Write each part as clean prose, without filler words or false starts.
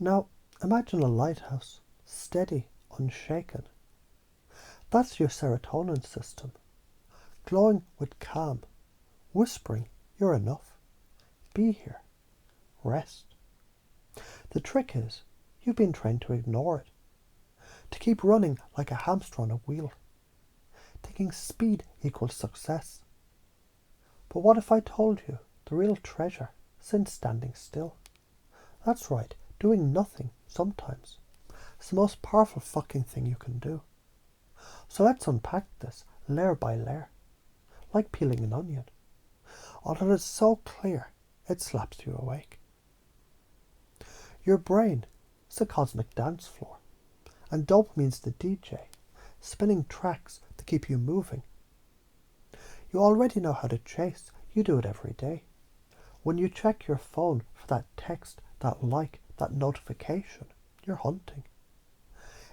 Now, imagine a lighthouse, steady, unshaken. That's your serotonin system, glowing with calm, whispering, "You're enough. Be here. Rest." The trick is, you've been trained to ignore it, to keep running like a hamster on a wheel, thinking speed equals success. But what if I told you the real treasure is in standing still? That's right, doing nothing sometimes. It's the most powerful fucking thing you can do. So let's unpack this layer by layer, like peeling an onion, until it's so clear it slaps you awake. Your brain is a cosmic dance floor, and dopamine's the DJ, spinning tracks to keep you moving. You already know how to chase, you do it every day. When you check your phone for that text, that like, that notification, you're hunting.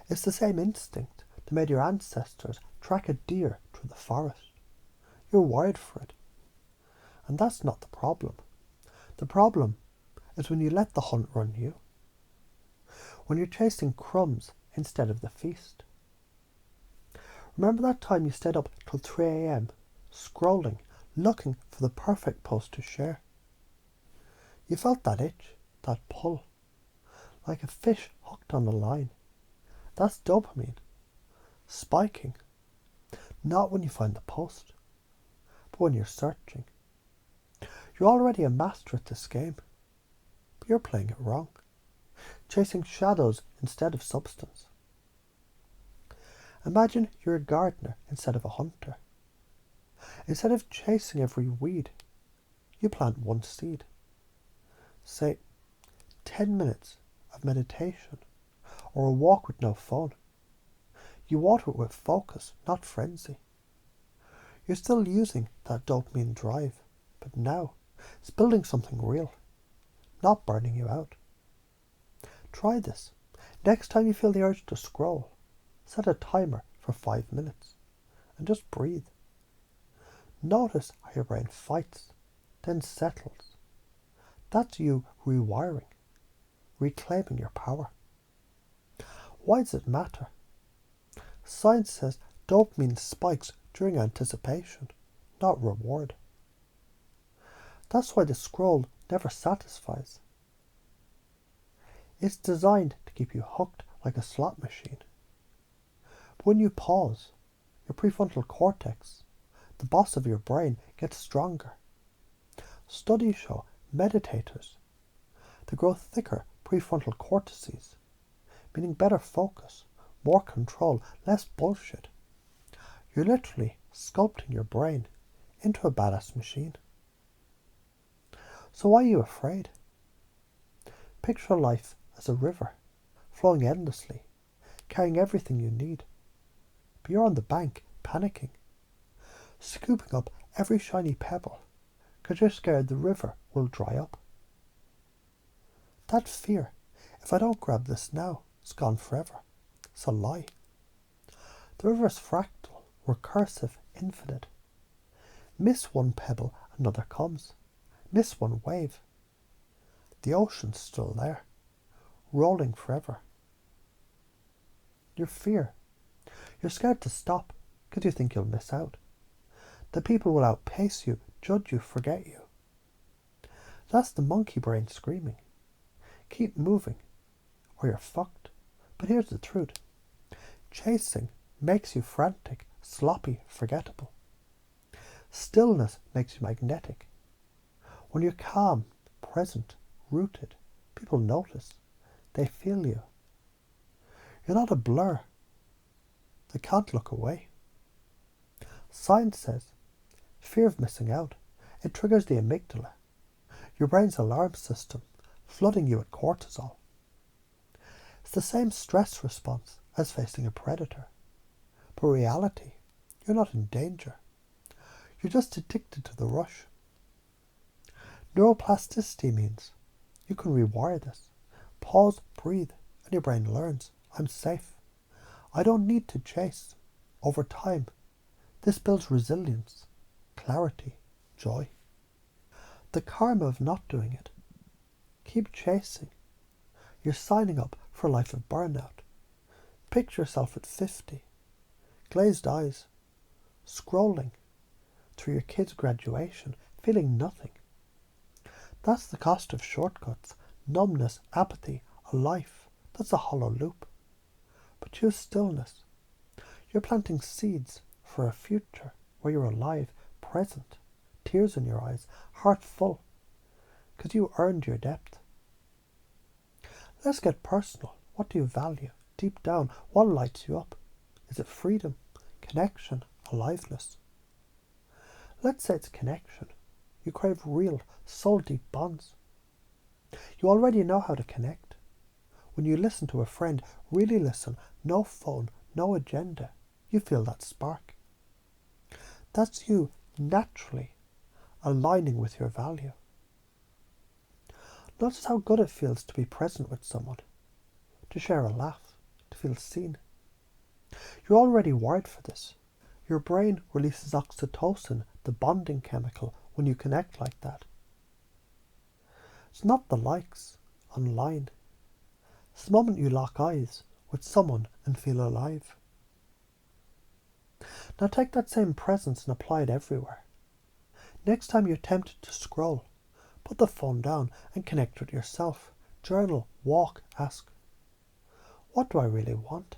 It's the same instinct that made your ancestors track a deer through the forest. You're wired for it. And that's not the problem. The problem is when you let the hunt run you. When you're chasing crumbs instead of the feast. Remember that time you stayed up till 3 a.m, scrolling, looking for the perfect post to share? You felt that itch, that pull, like a fish hooked on a line. That's dopamine, spiking, not when you find the post, but when you're searching. You're already a master at this game, but you're playing it wrong, chasing shadows instead of substance. Imagine you're a gardener instead of a hunter. Instead of chasing every weed, you plant one seed. Say, 10 minutes of meditation or a walk with no phone. You water it with focus, not frenzy. You're still using that dopamine drive, but now it's building something real, not burning you out. Try this. Next time you feel the urge to scroll, set a timer for 5 minutes and just breathe. Notice how your brain fights, then settles. That's you rewiring, reclaiming your power. Why does it matter? Science says dopamine spikes during anticipation, not reward. That's why the scroll never satisfies. It's designed to keep you hooked like a slot machine. But when you pause, your prefrontal cortex, the boss of your brain, gets stronger. Studies show meditators, they grow thicker prefrontal cortices, meaning better focus, more control, less bullshit. You're literally sculpting your brain into a badass machine. So why are you afraid? Picture life as a river, flowing endlessly, carrying everything you need. But you're on the bank, panicking, scooping up every shiny pebble, because you're scared the river will dry up. That fear, if I don't grab this now, it's gone forever. It's a lie. The river is fractal, recursive, infinite. Miss one pebble, another comes. Miss one wave. The ocean's still there, rolling forever. Your fear. You're scared to stop because you think you'll miss out. The people will outpace you, judge you, forget you. That's the monkey brain screaming. Keep moving, or you're fucked. But here's the truth. Chasing makes you frantic, sloppy, forgettable. Stillness makes you magnetic. When you're calm, present, rooted, people notice. They feel you. You're not a blur. They can't look away. Science says fear of missing out. It triggers the amygdala, your brain's alarm system, flooding you with cortisol. It's the same stress response as facing a predator. But reality, you're not in danger. You're just addicted to the rush. Neuroplasticity means you can rewire this. Pause, breathe, and your brain learns. I'm safe. I don't need to chase. Over time, this builds resilience, clarity, joy. The karma of not doing it. Keep chasing. You're signing up for a life of burnout. Picture yourself at 50, glazed eyes, scrolling through your kid's graduation, feeling nothing. That's the cost of shortcuts, numbness, apathy, a life. That's a hollow loop. But choose stillness. You're planting seeds for a future where you're alive, present, tears in your eyes, heart full, because you earned your depth. Let's get personal. What do you value? Deep down, what lights you up? Is it freedom, connection, aliveness? Let's say it's connection. You crave real, soul-deep bonds. You already know how to connect. When you listen to a friend, really listen, no phone, no agenda, you feel that spark. That's you naturally aligning with your value. Notice how good it feels to be present with someone, to share a laugh, to feel seen. You're already wired for this. Your brain releases oxytocin, the bonding chemical, when you connect like that. It's not the likes online. It's the moment you lock eyes with someone and feel alive. Now take that same presence and apply it everywhere. Next time you're tempted to scroll, put the phone down and connect with yourself. Journal, walk, ask, what do I really want?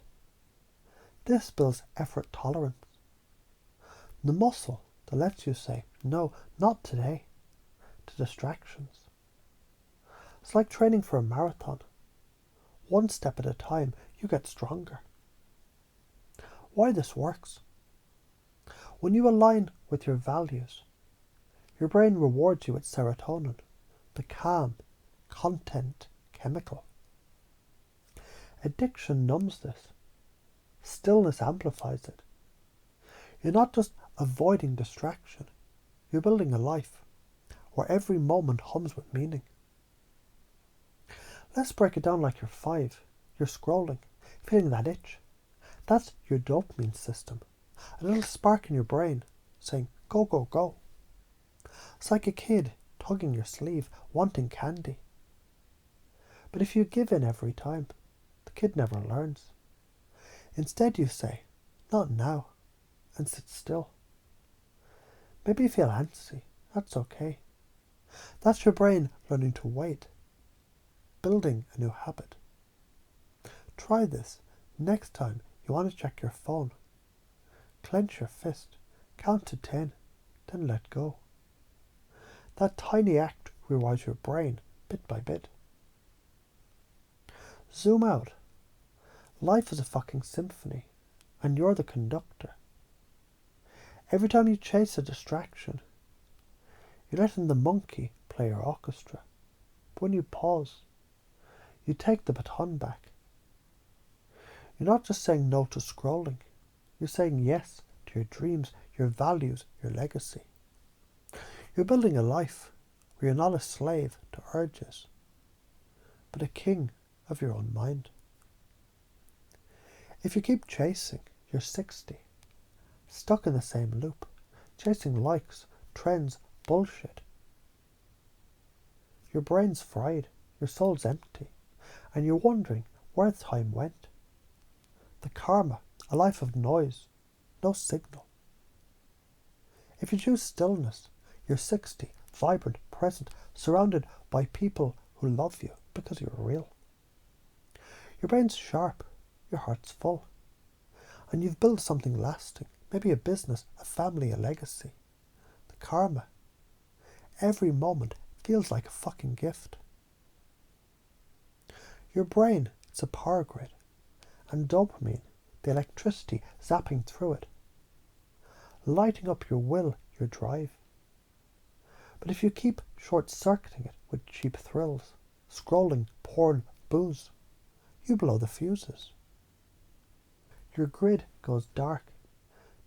This builds effort tolerance. The muscle that lets you say, no, not today, to distractions. It's like training for a marathon. One step at a time, you get stronger. Why this works? When you align with your values, your brain rewards you with serotonin, the calm, content chemical. Addiction numbs this. Stillness amplifies it. You're not just avoiding distraction. You're building a life where every moment hums with meaning. Let's break it down like you're 5. You're scrolling, feeling that itch. That's your dopamine system. A little spark in your brain saying, go, go, go. It's like a kid tugging your sleeve, wanting candy. But if you give in every time, the kid never learns. Instead you say, not now, and sit still. Maybe you feel antsy. That's okay. That's your brain learning to wait, building a new habit. Try this next time you want to check your phone. Clench your fist, count to 10, then let go. That tiny act rewires your brain bit by bit. Zoom out. Life is a fucking symphony, and you're the conductor. Every time you chase a distraction, you're letting the monkey play your orchestra. But when you pause, you take the baton back. You're not just saying no to scrolling. You're saying yes to your dreams, your values, your legacy. You're building a life where you're not a slave to urges, but a king of your own mind. If you keep chasing, you're 60, stuck in the same loop, chasing likes, trends, bullshit. Your brain's fried, your soul's empty, and you're wondering where time went. The karma, a life of noise, no signal. If you choose stillness, you're 60, vibrant, present, surrounded by people who love you because you're real. Your brain's sharp, your heart's full, and you've built something lasting, maybe a business, a family, a legacy. The karma. Every moment feels like a fucking gift. Your brain, it's a power grid, and dopamine, the electricity zapping through it, lighting up your will, your drive. But if you keep short-circuiting it with cheap thrills, scrolling, porn, booze, you blow the fuses. Your grid goes dark.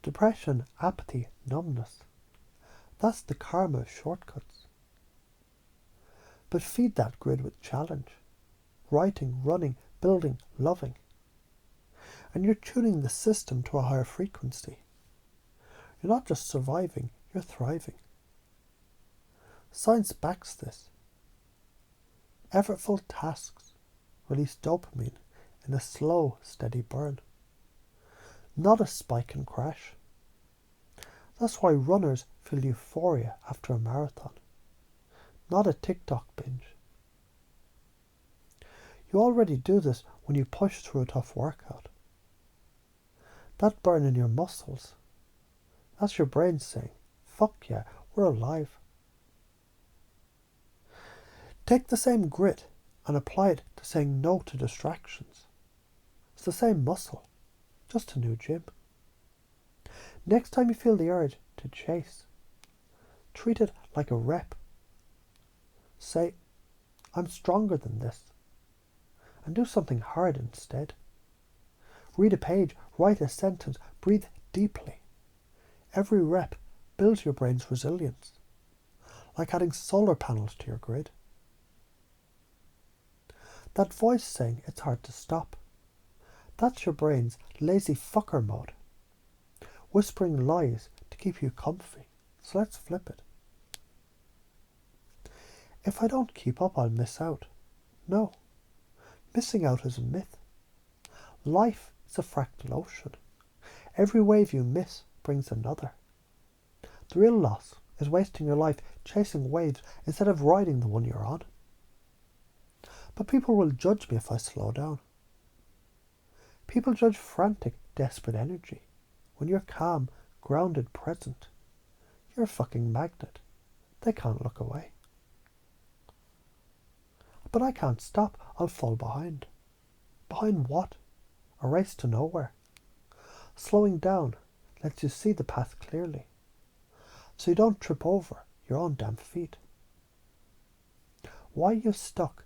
Depression, apathy, numbness. That's the karma of shortcuts. But feed that grid with challenge. Writing, running, building, loving. And you're tuning the system to a higher frequency. You're not just surviving, you're thriving. Science backs this. Effortful tasks release dopamine in a slow, steady burn, not a spike and crash. That's why runners feel euphoria after a marathon, not a TikTok binge. You already do this when you push through a tough workout. That burn in your muscles, that's your brain saying, fuck yeah, we're alive. Take the same grit and apply it to saying no to distractions. It's the same muscle, just a new gym. Next time you feel the urge to chase, treat it like a rep. Say, I'm stronger than this. And do something hard instead. Read a page, write a sentence, breathe deeply. Every rep builds your brain's resilience, like adding solar panels to your grid. That voice saying it's hard to stop, that's your brain's lazy fucker mode, whispering lies to keep you comfy. So let's flip it. If I don't keep up, I'll miss out. No, missing out is a myth. Life is a fractal ocean. Every wave you miss brings another. The real loss is wasting your life chasing waves instead of riding the one you're on. But people will judge me if I slow down. People judge frantic, desperate energy. When you're calm, grounded, present, you're a fucking magnet. They can't look away. But I can't stop. I'll fall behind. Behind what? A race to nowhere. Slowing down lets you see the path clearly, so you don't trip over your own damn feet. Why are you stuck?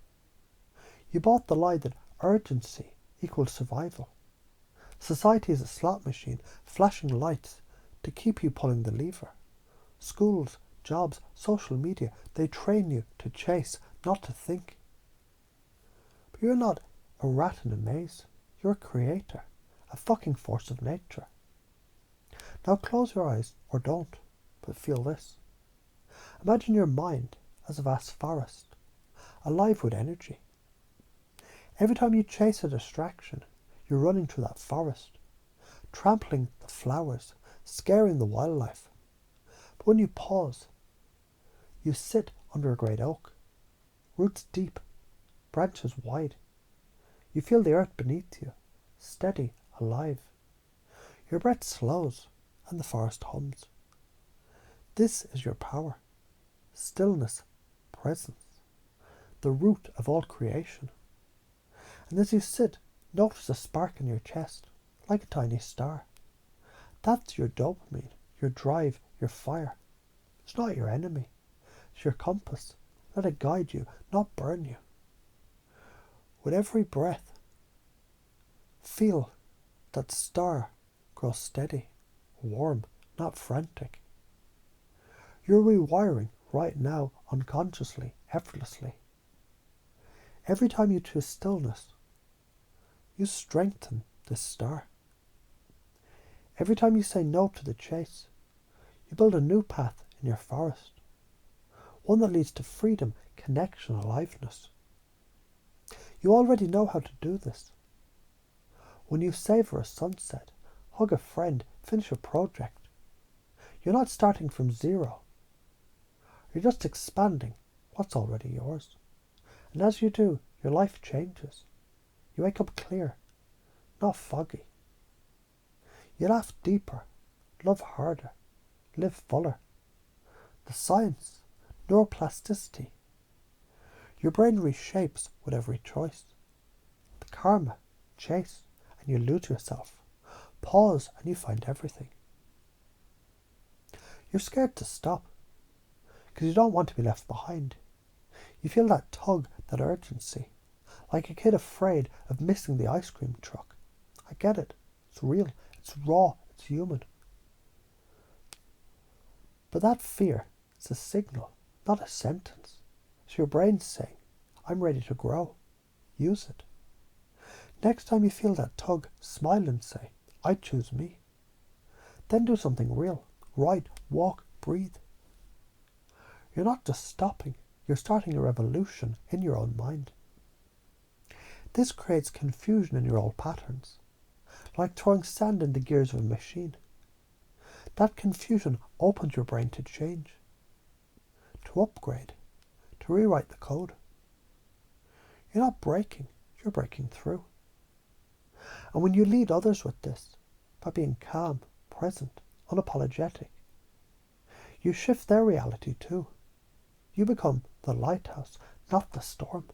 You bought the lie that urgency equals survival. Society is a slot machine, flashing lights to keep you pulling the lever. Schools, jobs, social media, they train you to chase, not to think. But you're not a rat in a maze. You're a creator, a fucking force of nature. Now close your eyes, or don't, but feel this. Imagine your mind as a vast forest, alive with energy. Every time you chase a distraction, you're running through that forest, trampling the flowers, scaring the wildlife. But when you pause, you sit under a great oak, roots deep, branches wide. You feel the earth beneath you, steady, alive. Your breath slows and the forest hums. This is your power, stillness, presence, the root of all creation. And as you sit, notice a spark in your chest, like a tiny star. That's your dopamine, your drive, your fire. It's not your enemy. It's your compass. Let it guide you, not burn you. With every breath, feel that star grow steady, warm, not frantic. You're rewiring right now, unconsciously, effortlessly. Every time you choose stillness, you strengthen this star. Every time you say no to the chase, you build a new path in your forest, one that leads to freedom, connection, aliveness. You already know how to do this. When you savor a sunset, hug a friend, finish a project, you're not starting from zero. You're just expanding what's already yours. And as you do, your life changes. You wake up clear, not foggy. You laugh deeper, love harder, live fuller. The science, neuroplasticity. Your brain reshapes with every choice. The karma, chase, and you lose yourself. Pause and you find everything. You're scared to stop because you don't want to be left behind. You feel that tug, that urgency, like a kid afraid of missing the ice cream truck. I get it. It's real. It's raw. It's human. But that fear is a signal, not a sentence. It's your brain saying, I'm ready to grow. Use it. Next time you feel that tug, smile and say, I choose me. Then do something real. Write, walk, breathe. You're not just stopping. You're starting a revolution in your own mind. This creates confusion in your old patterns, like throwing sand in the gears of a machine. That confusion opens your brain to change, to upgrade, to rewrite the code. You're not breaking, you're breaking through. And when you lead others with this, by being calm, present, unapologetic, you shift their reality too. You become the lighthouse, not the storm.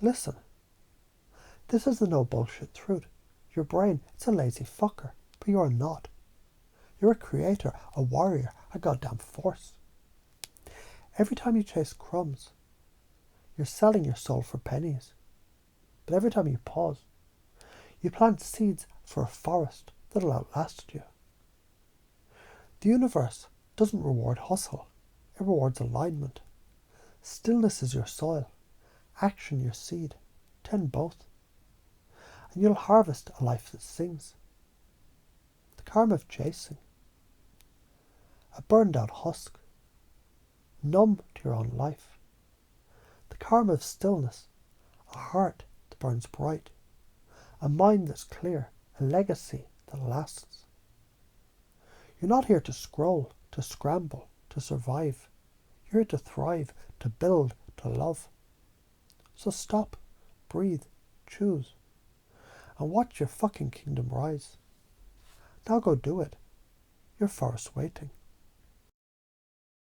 Listen, this is the no bullshit truth. Your brain, it's a lazy fucker, but you're not. You're a creator, a warrior, a goddamn force. Every time you chase crumbs, you're selling your soul for pennies. But every time you pause, you plant seeds for a forest that'll outlast you. The universe doesn't reward hustle, it rewards alignment. Stillness is your soil, action your seed, tend both. And you'll harvest a life that sings. The karma of chasing, a burned out husk, numb to your own life. The karma of stillness, a heart that burns bright, a mind that's clear, a legacy that lasts. You're not here to scroll, to scramble, to survive. You're here to thrive, to build, to love. So stop, breathe, choose, and watch your fucking kingdom rise. Now go do it. Your forest's waiting.